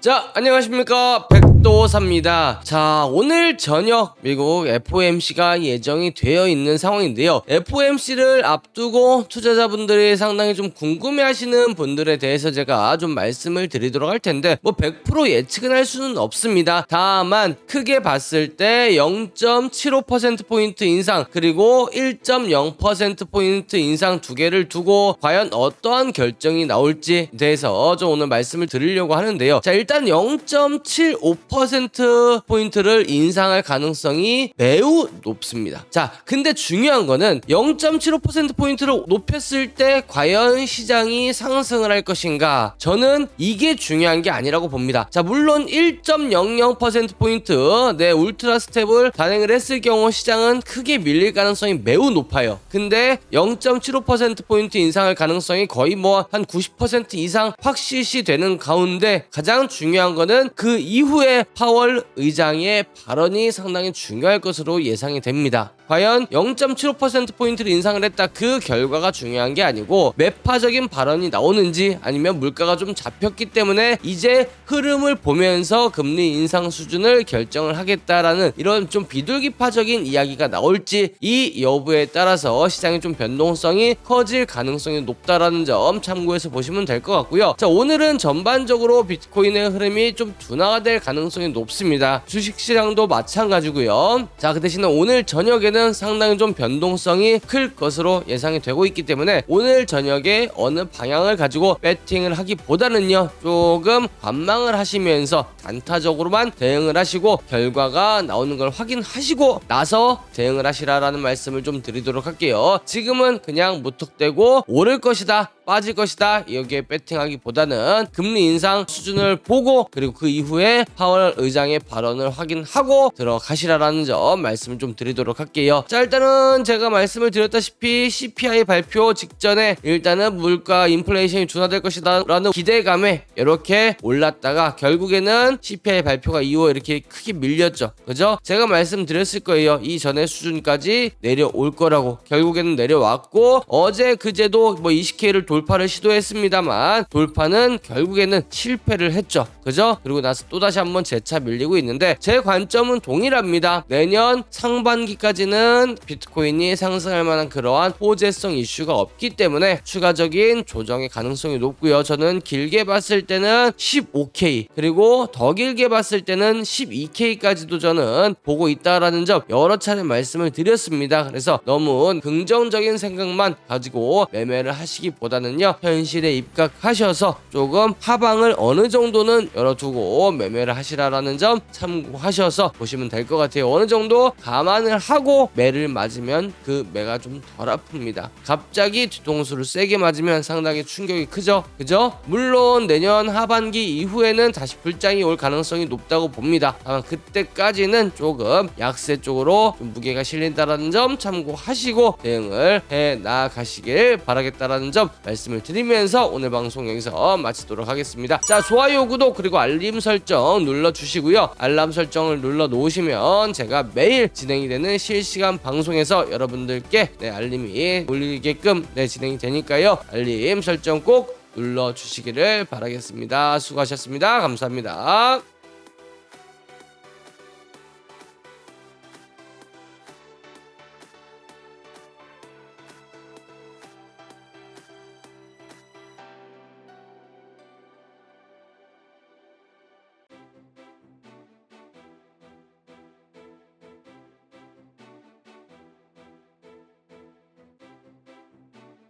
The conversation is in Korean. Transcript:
자, 안녕하십니까, 백도사입니다. 자, 오늘 저녁 미국 FOMC가 예정이 되어 있는 상황인데요. FOMC를 앞두고 투자자분들이 상당히 좀 궁금해하시는 분들에 대해서 제가 좀 말씀을 드리도록 할 텐데, 뭐 100% 예측은 할 수는 없습니다. 다만 크게 봤을 때 0.75%포인트 인상 그리고 1.0%포인트 인상 두 개를 두고 과연 어떠한 결정이 나올지에 대해서 좀 오늘 말씀을 드리려고 하는데요. 자, 일단 0.75%포인트를 인상할 가능성이 매우 높습니다. 자, 근데 중요한 거는 0.75%포인트를 높였을 때 과연 시장이 상승을 할 것인가? 저는 이게 중요한 게 아니라고 봅니다. 자, 물론 1.00%포인트 울트라 스텝을 단행을 했을 경우 시장은 크게 밀릴 가능성이 매우 높아요. 근데 0.75%포인트 인상할 가능성이 거의 뭐 한 90% 이상 확실시 되는 가운데 가장 중요한 거는 그 이후에 파월 의장의 발언이 상당히 중요할 것으로 예상이 됩니다. 과연 0.75%포인트를 인상을 했다, 그 결과가 중요한 게 아니고 매파적인 발언이 나오는지 아니면 물가가 좀 잡혔기 때문에 이제 흐름을 보면서 금리 인상 수준을 결정을 하겠다라는 이런 좀 비둘기파적인 이야기가 나올지, 이 여부에 따라서 시장의 좀 변동성이 커질 가능성이 높다라는 점 참고해서 보시면 될 것 같고요. 자, 오늘은 전반적으로 비트코인의 흐름이 좀 둔화가 될 가능성이 높습니다. 주식시장도 마찬가지고요. 자, 그 대신에 오늘 저녁에는 상당히 좀 변동성이 클 것으로 예상이 되고 있기 때문에 오늘 저녁에 어느 방향을 가지고 배팅을 하기보다는요, 조금 관망을 하시면서 단타적으로만 대응을 하시고 결과가 나오는 걸 확인하시고 나서 대응을 하시라라는 말씀을 좀 드리도록 할게요. 지금은 그냥 무턱대고 오를 것이다, 빠질 것이다 여기에 배팅하기보다는 금리 인상 수준을 보고 그리고 그 이후에 파월 의장의 발언을 확인하고 들어가시라라는 점 말씀을 좀 드리도록 할게요. 자, 일단은 제가 말씀을 드렸다시피 CPI 발표 직전에 일단은 물가 인플레이션이 둔화될 것이다 라는 기대감에 이렇게 올랐다가 결국에는 CPI 발표가 이후에 이렇게 크게 밀렸죠. 그죠? 제가 말씀드렸을 거예요. 이전의 수준까지 내려올 거라고. 결국에는 내려왔고 어제 그제도 뭐 20K를 돌파를 시도했습니다만 돌파는 결국에는 실패를 했죠. 그죠? 그리고 나서 또다시 한번 재차 밀리고 있는데 제 관점은 동일합니다. 내년 상반기까지는 비트코인이 상승할 만한 그러한 호재성 이슈가 없기 때문에 추가적인 조정의 가능성이 높고요. 저는 길게 봤을 때는 15K 그리고 더 길게 봤을 때는 12K까지도 저는 보고 있다라는 점 여러 차례 말씀을 드렸습니다. 그래서 너무 긍정적인 생각만 가지고 매매를 하시기보다는요, 현실에 입각하셔서 조금 하방을 어느 정도는 열어두고 매매를 하시라라는 점 참고하셔서 보시면 될 것 같아요. 어느 정도 감안을 하고 매를 맞으면 그 매가 좀 덜 아픕니다. 갑자기 뒤통수를 세게 맞으면 상당히 충격이 크죠. 그죠? 물론 내년 하반기 이후에는 다시 불장이 올 가능성이 높다고 봅니다. 다만 그때까지는 조금 약세 쪽으로 좀 무게가 실린다라는 점 참고하시고 대응을 해 나가시길 바라겠다라는 점 말씀을 드리면서 오늘 방송 여기서 마치도록 하겠습니다. 자, 좋아요, 구독 그리고 알림 설정 눌러주시고요. 알람 설정을 눌러 놓으시면 제가 매일 진행이 되는 실시간 방송에서 여러분들께 알림이 울리게끔 진행이 되니까요. 알림 설정 꼭 눌러주시기를 바라겠습니다. 수고하셨습니다. 감사합니다.